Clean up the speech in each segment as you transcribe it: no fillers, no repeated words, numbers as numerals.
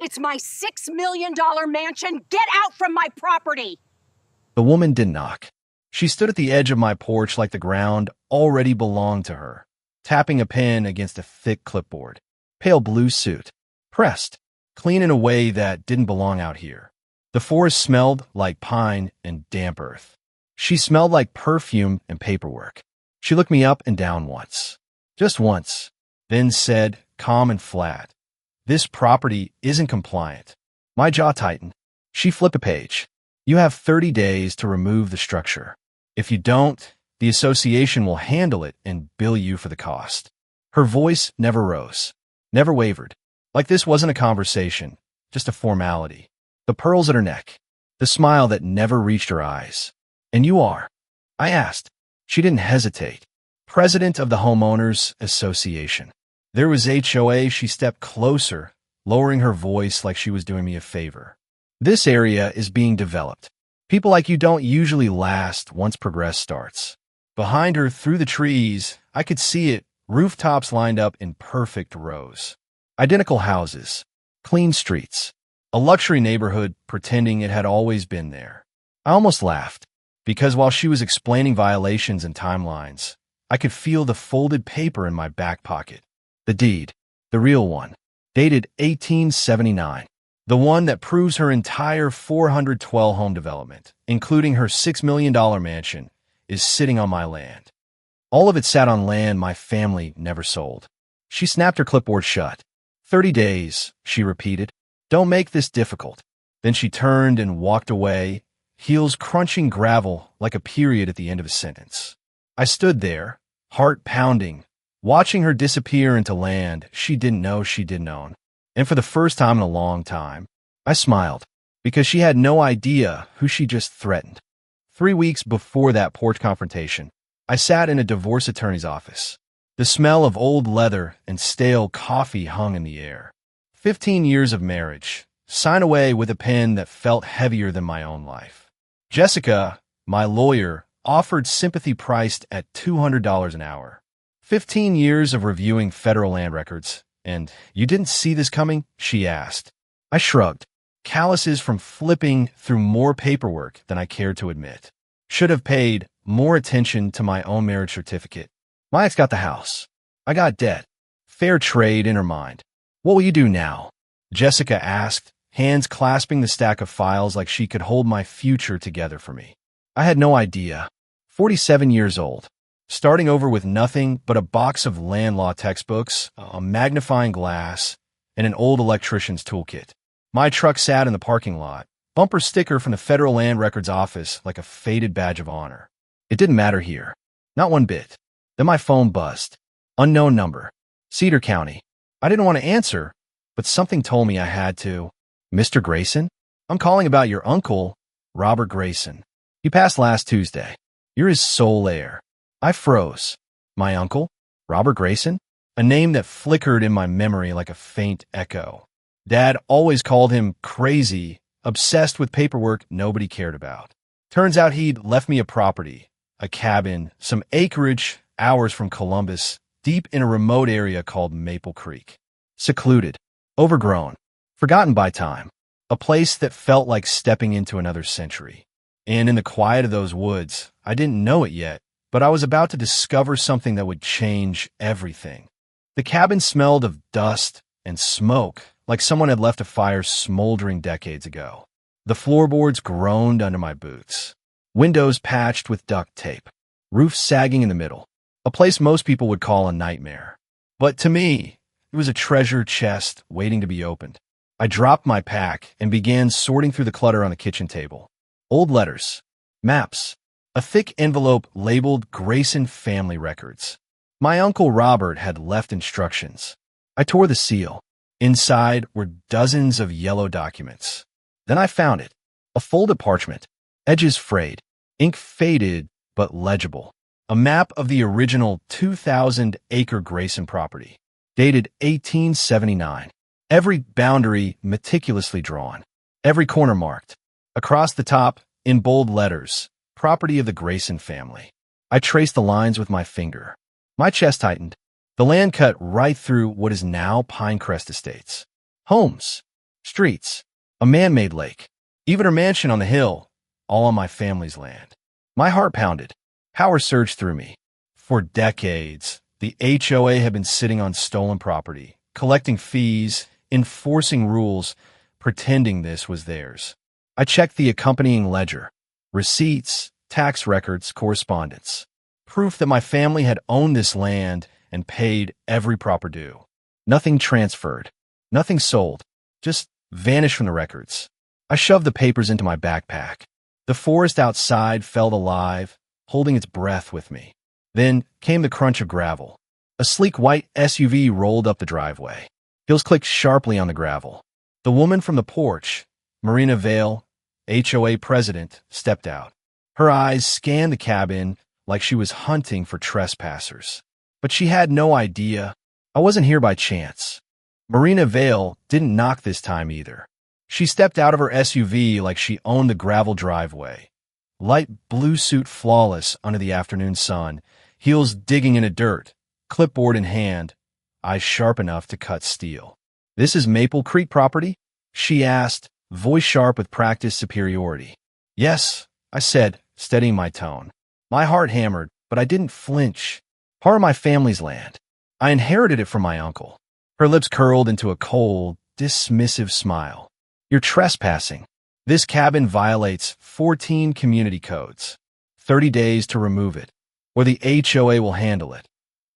It's my $6 million mansion. Get out from my property! The woman didn't knock. She stood at the edge of my porch like the ground already belonged to her, tapping a pen against a thick clipboard. Pale blue suit. Pressed. Clean in a way that didn't belong out here. The forest smelled like pine and damp earth. She smelled like perfume and paperwork. She looked me up and down once. Just once. Then said, calm and flat, "This property isn't compliant." My jaw tightened. She flipped a page. "You have 30 days to remove the structure. If you don't, the association will handle it and bill you for the cost." Her voice never rose, never wavered. Like this wasn't a conversation, just a formality. The pearls at her neck, the smile that never reached her eyes. "And you are?" I asked. She didn't hesitate. "President of the Homeowners Association." There was HOA. She stepped closer, lowering her voice like she was doing me a favor. "This area is being developed. People like you don't usually last once progress starts." Behind her, through the trees, I could see it, rooftops lined up in perfect rows. Identical houses, clean streets, a luxury neighborhood pretending it had always been there. I almost laughed, because while she was explaining violations and timelines, I could feel the folded paper in my back pocket. The deed, the real one, dated 1879. The one that proves her entire 412 home development, including her $6 million mansion, is sitting on my land. All of it sat on land my family never sold. She snapped her clipboard shut. 30 days, she repeated. "Don't make this difficult." Then she turned and walked away, heels crunching gravel like a period at the end of a sentence. I stood there, heart pounding, watching her disappear into land she didn't know she didn't own. And for the first time in a long time, I smiled, because she had no idea who she just threatened. 3 weeks before that porch confrontation, I sat in a divorce attorney's office. The smell of old leather and stale coffee hung in the air. 15 years of marriage, sign away with a pen that felt heavier than my own life. Jessica, my lawyer, offered sympathy priced at $200 an hour. 15 years of reviewing federal land records. "And you didn't see this coming?" she asked. I shrugged, calluses from flipping through more paperwork than I cared to admit. Should have paid more attention to my own marriage certificate. My ex got the house. I got debt. Fair trade in her mind. "What will you do now?" Jessica asked, hands clasping the stack of files like she could hold my future together for me. I had no idea. 47 years old. Starting over with nothing but a box of land law textbooks, a magnifying glass, and an old electrician's toolkit. My truck sat in the parking lot, bumper sticker from the Federal Land Records Office like a faded badge of honor. It didn't matter here. Not one bit. Then my phone buzzed. Unknown number. Cedar County. I didn't want to answer, but something told me I had to. "Mr. Grayson? I'm calling about your uncle, Robert Grayson. He passed last Tuesday. You're his sole heir." I froze. My uncle? Robert Grayson? A name that flickered in my memory like a faint echo. Dad always called him crazy, obsessed with paperwork nobody cared about. Turns out he'd left me a property, a cabin, some acreage, hours from Columbus, deep in a remote area called Maple Creek. Secluded, overgrown, forgotten by time. A place that felt like stepping into another century. And in the quiet of those woods, I didn't know it yet, but I was about to discover something that would change everything. The cabin smelled of dust and smoke, like someone had left a fire smoldering decades ago. The floorboards groaned under my boots. Windows patched with duct tape. Roof sagging in the middle. A place most people would call a nightmare. But to me, it was a treasure chest waiting to be opened. I dropped my pack and began sorting through the clutter on the kitchen table. Old letters. Maps. A thick envelope labeled Grayson Family Records. My Uncle Robert had left instructions. I tore the seal. Inside were dozens of yellow documents. Then I found it. A folded parchment. Edges frayed. Ink faded but legible. A map of the original 2,000-acre Grayson property. Dated 1879. Every boundary meticulously drawn. Every corner marked. Across the top, in bold letters, "Property of the Grayson family." I traced the lines with my finger. My chest tightened. The land cut right through what is now Pinecrest Estates. Homes. streets, a man-made lake, even her mansion on the hill, all on my family's land. My heart pounded. Power surged through me. For decades, the HOA had been sitting on stolen property, collecting fees, enforcing rules, pretending this was theirs. I checked the accompanying ledger, receipts, tax records, correspondence, proof that my family had owned this land and paid every proper due. Nothing transferred, nothing sold, just vanished from the records. I shoved the papers into my backpack. The forest outside felt alive, holding its breath with me. Then came the crunch of gravel. A sleek white SUV rolled up the driveway. Heels clicked sharply on the gravel. The woman from the porch, Marina Vale, HOA president, stepped out. Her eyes scanned the cabin like she was hunting for trespassers. But she had no idea. I wasn't here by chance. Marina Vale didn't knock this time either. She stepped out of her SUV like she owned the gravel driveway. Light blue suit flawless under the afternoon sun, heels digging into dirt, clipboard in hand, eyes sharp enough to cut steel. "This is Maple Creek property?" she asked, voice sharp with practiced superiority. "Yes," I said, steadying my tone. My heart hammered, but I didn't flinch. "Part of my family's land. I inherited it from my uncle." Her lips curled into a cold, dismissive smile. "You're trespassing. This cabin violates 14 community codes. 30 days to remove it, or the HOA will handle it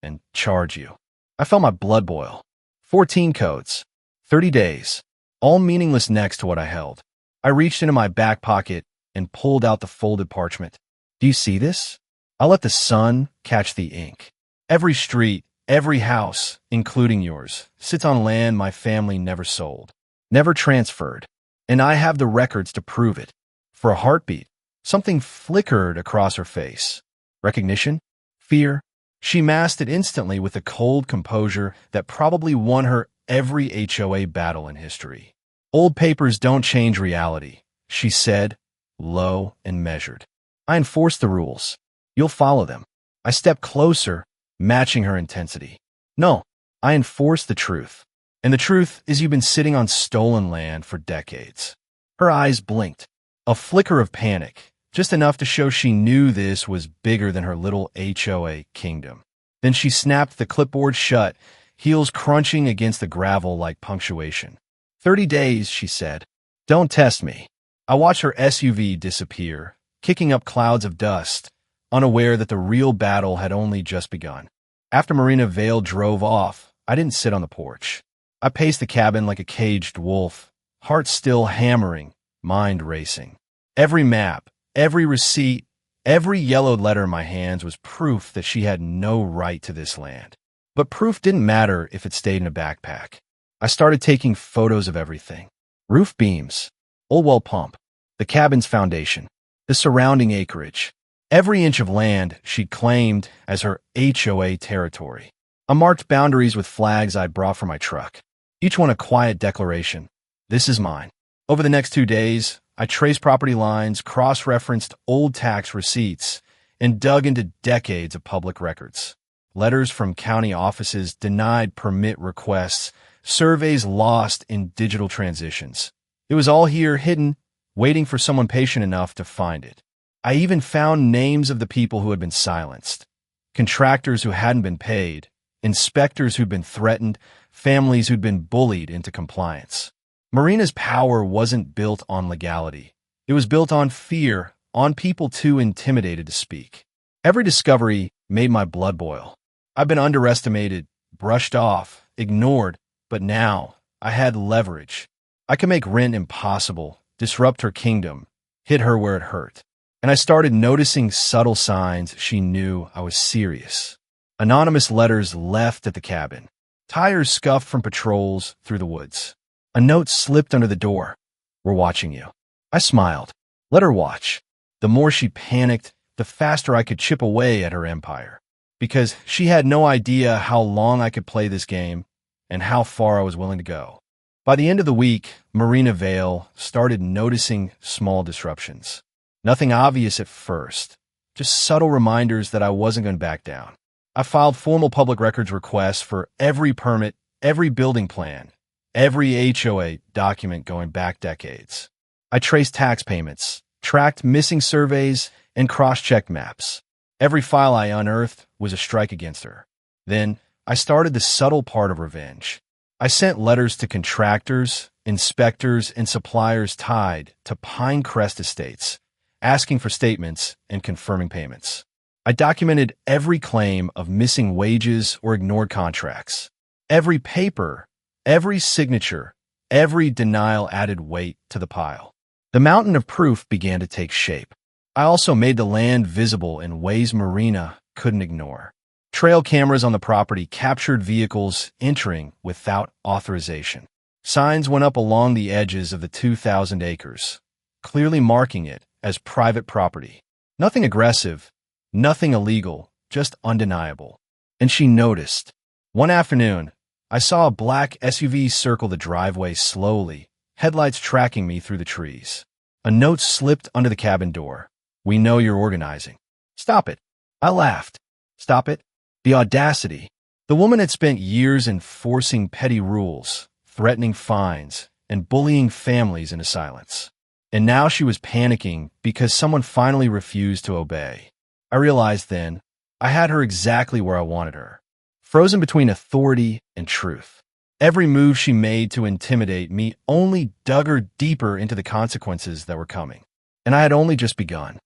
and charge you." I felt my blood boil. 14 codes, 30 days, all meaningless next to what I held. I reached into my back pocket and pulled out the folded parchment. "Do you see this? I'll let the sun catch the ink. Every street, every house, including yours, sits on land my family never sold, never transferred, and I have the records to prove it." For a heartbeat, something flickered across her face. Recognition? Fear? She masked it instantly with a cold composure that probably won her every HOA battle in history. "Old papers don't change reality," she said, low and measured. "I enforce the rules. You'll follow them." I stepped closer, matching her intensity. "No, I enforce the truth. And the truth is you've been sitting on stolen land for decades." Her eyes blinked. A flicker of panic, just enough to show she knew this was bigger than her little HOA kingdom. Then she snapped the clipboard shut, heels crunching against the gravel like punctuation. 30 days, she said. "Don't test me." I watched her SUV disappear, kicking up clouds of dust, unaware that the real battle had only just begun. After Marina Vale drove off, I didn't sit on the porch. I paced the cabin like a caged wolf, heart still hammering, mind racing. Every map, every receipt, every yellowed letter in my hands was proof that she had no right to this land. But proof didn't matter if it stayed in a backpack. I started taking photos of everything. Roof beams, old well pump, the cabin's foundation, the surrounding acreage, every inch of land she'd claimed as her HOA territory. I marked boundaries with flags I brought from my truck, each one a quiet declaration. This is mine. Over the next 2 days, I traced property lines, cross-referenced old tax receipts, and dug into decades of public records. Letters from county offices denied permit requests, surveys lost in digital transitions. It was all here, hidden, waiting for someone patient enough to find it. I even found names of the people who had been silenced, contractors who hadn't been paid, inspectors who'd been threatened, families who'd been bullied into compliance. Marina's power wasn't built on legality. It was built on fear, on people too intimidated to speak. Every discovery made my blood boil. I've been underestimated, brushed off, ignored, but now I had leverage. I could make rent impossible, disrupt her kingdom, hit her where it hurt. And I started noticing subtle signs she knew I was serious. Anonymous letters left at the cabin. Tires scuffed from patrols through the woods. A note slipped under the door. "We're watching you." I smiled. Let her watch. The more she panicked, the faster I could chip away at her empire. Because she had no idea how long I could play this game and how far I was willing to go. By the end of the week, Marina Vale started noticing small disruptions. Nothing obvious at first, just subtle reminders that I wasn't going to back down. I filed formal public records requests for every permit, every building plan, every HOA document going back decades. I traced tax payments, tracked missing surveys, and cross-checked maps. Every file I unearthed was a strike against her. Then, I started the subtle part of revenge. I sent letters to contractors, inspectors, and suppliers tied to Pinecrest Estates, asking for statements and confirming payments. I documented every claim of missing wages or ignored contracts. Every paper, every signature, every denial added weight to the pile. The mountain of proof began to take shape. I also made the land visible in ways Marina couldn't ignore. Trail cameras on the property captured vehicles entering without authorization. Signs went up along the edges of the 2,000 acres, clearly marking it as private property. Nothing aggressive, nothing illegal, just undeniable. And she noticed. One afternoon, I saw a black SUV circle the driveway slowly, headlights tracking me through the trees. A note slipped under the cabin door. "We know you're organizing." "Stop it." I laughed. "Stop it?" The audacity. The woman had spent years enforcing petty rules, threatening fines, and bullying families into silence. And now she was panicking because someone finally refused to obey. I realized then I had her exactly where I wanted her, frozen between authority and truth. Every move she made to intimidate me only dug her deeper into the consequences that were coming. And I had only just begun.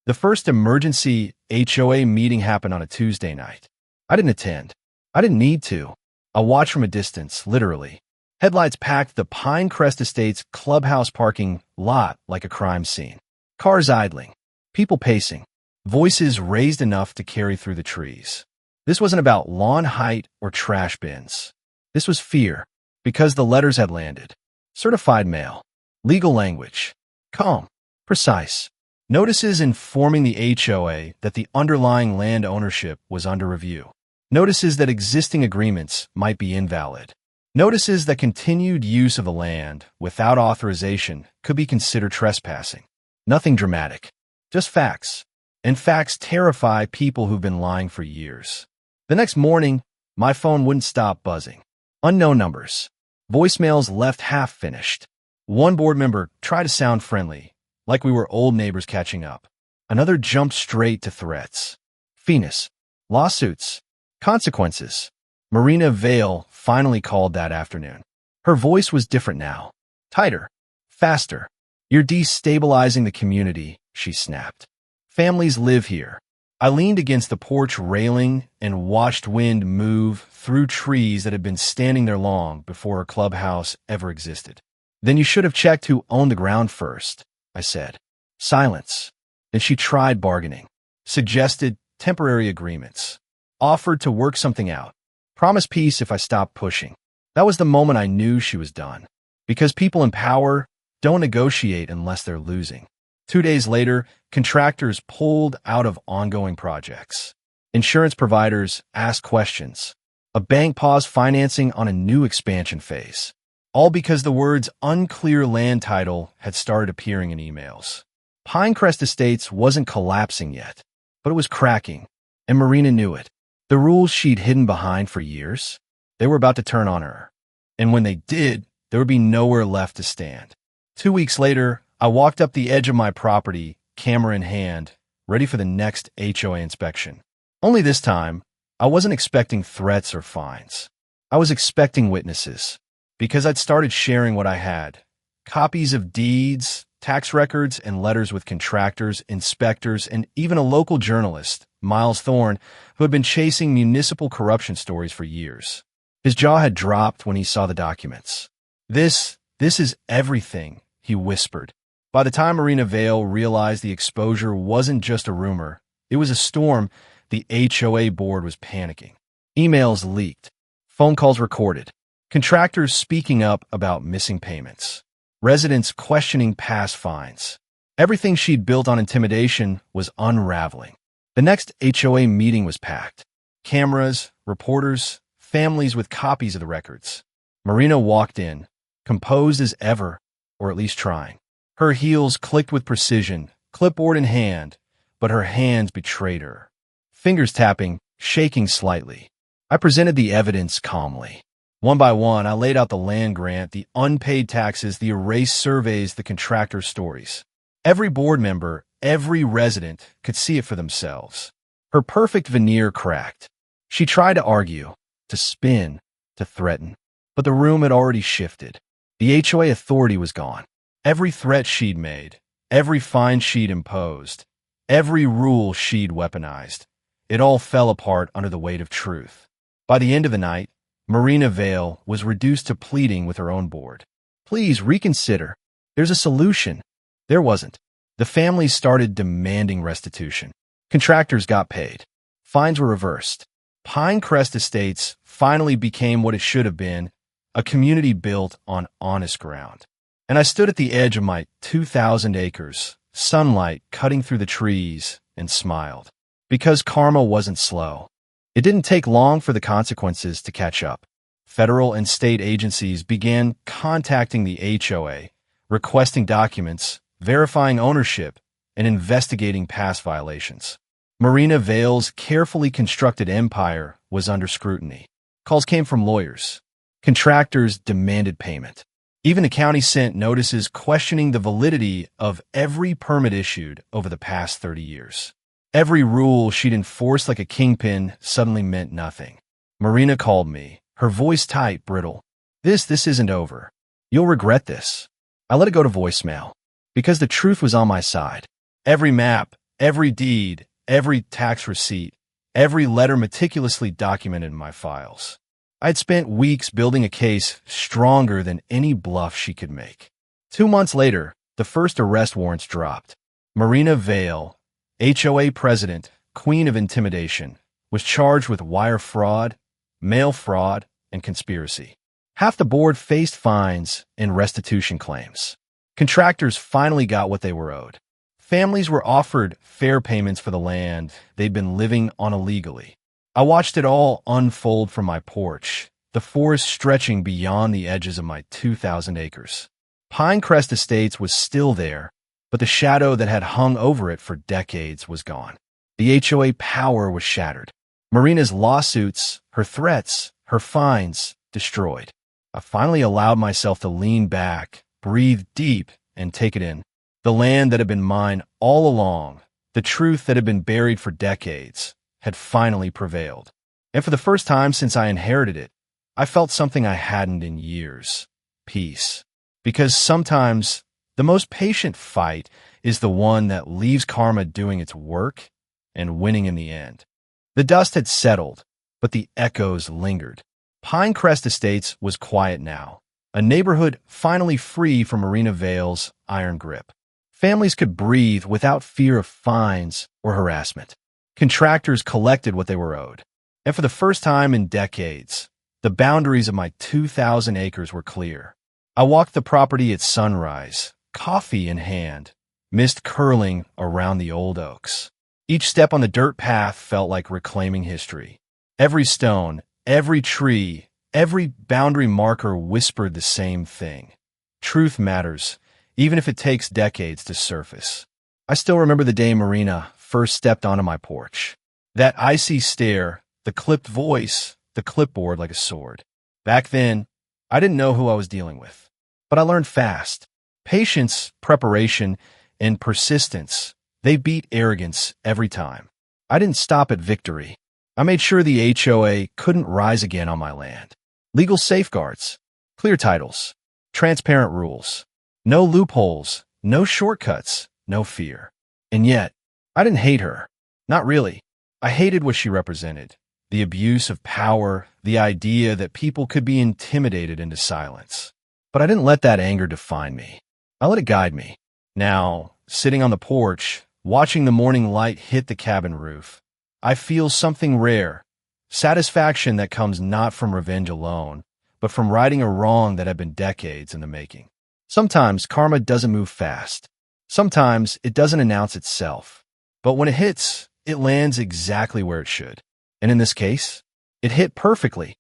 The first emergency HOA meeting happened on a Tuesday night. I didn't attend. I didn't need to. I watched from a distance, literally. Headlights packed the Pinecrest Estates clubhouse parking lot like a crime scene. Cars idling, people pacing, voices raised enough to carry through the trees. This wasn't about lawn height or trash bins. This was fear, because the letters had landed. Certified mail, legal language, calm, precise. Notices informing the HOA that the underlying land ownership was under review. Notices that existing agreements might be invalid. Notices that continued use of the land without authorization could be considered trespassing. Nothing dramatic, just facts. And facts terrify people who've been lying for years. The next morning, my phone wouldn't stop buzzing. Unknown numbers. Voicemails left half-finished. One board member tried to sound friendly, like we were old neighbors catching up. Another jumped straight to threats. Phoenix. Lawsuits. Consequences. Marina Vale finally called that afternoon. Her voice was different now. Tighter. Faster. "You're destabilizing the community," she snapped. "Families live here." I leaned against the porch railing and watched wind move through trees that had been standing there long before a clubhouse ever existed. "Then you should have checked who owned the ground first," I said. Silence. Then she tried bargaining, suggested temporary agreements, offered to work something out, promised peace if I stopped pushing. That was the moment I knew she was done. Because people in power don't negotiate unless they're losing. 2 days later, contractors pulled out of ongoing projects. Insurance providers asked questions. A bank paused financing on a new expansion phase. All because the words "unclear land title" had started appearing in emails. Pinecrest Estates wasn't collapsing yet, but it was cracking, and Marina knew it. The rules she'd hidden behind for years, they were about to turn on her. And when they did, there would be nowhere left to stand. 2 weeks later, I walked up the edge of my property, camera in hand, ready for the next HOA inspection. Only this time, I wasn't expecting threats or fines. I was expecting witnesses, because I'd started sharing what I had. Copies of deeds, tax records, and letters with contractors, inspectors, and even a local journalist, Miles Thorne, who had been chasing municipal corruption stories for years. His jaw had dropped when he saw the documents. This is everything," he whispered. By the time Marina Vale realized the exposure wasn't just a rumor, it was a storm, the HOA board was panicking. Emails leaked, phone calls recorded, contractors speaking up about missing payments, residents questioning past fines. Everything she'd built on intimidation was unraveling. The next HOA meeting was packed. Cameras, reporters, families with copies of the records. Marina walked in, composed as ever, or at least trying. Her heels clicked with precision, clipboard in hand, but her hands betrayed her. Fingers tapping, shaking slightly. I presented the evidence calmly. One by one, I laid out the land grant, the unpaid taxes, the erased surveys, the contractor stories. Every board member, every resident could see it for themselves. Her perfect veneer cracked. She tried to argue, to spin, to threaten, but the room had already shifted. The HOA authority was gone. Every threat she'd made, every fine she'd imposed, every rule she'd weaponized, it all fell apart under the weight of truth. By the end of the night, Marina Vale was reduced to pleading with her own board. Please reconsider. There's a solution. There wasn't. The families started demanding restitution. Contractors got paid. Fines were reversed. Pinecrest Estates finally became what it should have been, a community built on honest ground. And I stood at the edge of my 2,000 acres, sunlight cutting through the trees, and smiled. Because karma wasn't slow. It didn't take long for the consequences to catch up. Federal and state agencies began contacting the HOA, requesting documents, verifying ownership, and investigating past violations. Marina Vale's carefully constructed empire was under scrutiny. Calls came from lawyers. Contractors demanded payment. Even the county sent notices questioning the validity of every permit issued over the past 30 years. Every rule she'd enforced like a kingpin suddenly meant nothing. Marina called me, her voice tight, brittle. This isn't over. You'll regret this. I let it go to voicemail, because the truth was on my side. Every map, every deed, every tax receipt, every letter meticulously documented in my files. I'd spent weeks building a case stronger than any bluff she could make. 2 months later, the first arrest warrants dropped. Marina Vale, HOA president, queen of intimidation, was charged with wire fraud, mail fraud, and conspiracy. Half the board faced fines and restitution claims. Contractors finally got what they were owed. Families were offered fair payments for the land they'd been living on illegally. I watched it all unfold from my porch, the forest stretching beyond the edges of my 2,000 acres. Pinecrest Estates was still there, but the shadow that had hung over it for decades was gone. The HOA power was shattered. Marina's lawsuits, her threats, her fines, destroyed. I finally allowed myself to lean back, breathe deep, and take it in. The land that had been mine all along, the truth that had been buried for decades, had finally prevailed. And for the first time since I inherited it, I felt something I hadn't in years. Peace. Because sometimes the most patient fight is the one that leaves karma doing its work and winning in the end. The dust had settled, but the echoes lingered. Pinecrest Estates was quiet now, a neighborhood finally free from Marina Vale's iron grip. Families could breathe without fear of fines or harassment. Contractors collected what they were owed. And for the first time in decades, the boundaries of my 2,000 acres were clear. I walked the property at sunrise, coffee in hand, mist curling around the old oaks. Each step on the dirt path felt like reclaiming history. Every stone, every tree, every boundary marker whispered the same thing. Truth matters, even if it takes decades to surface. I still remember the day Marina first stepped onto my porch. That icy stare, the clipped voice, the clipboard like a sword. Back then, I didn't know who I was dealing with. But I learned fast. Patience, preparation, and persistence, they beat arrogance every time. I didn't stop at victory. I made sure the HOA couldn't rise again on my land. Legal safeguards, clear titles, transparent rules, no loopholes, no shortcuts, no fear. And yet, I didn't hate her. Not really. I hated what she represented. The abuse of power, the idea that people could be intimidated into silence. But I didn't let that anger define me. I let it guide me. Now, sitting on the porch, watching the morning light hit the cabin roof, I feel something rare, satisfaction that comes not from revenge alone, but from righting a wrong that had been decades in the making. Sometimes karma doesn't move fast. Sometimes it doesn't announce itself. But when it hits, it lands exactly where it should. And in this case, it hit perfectly.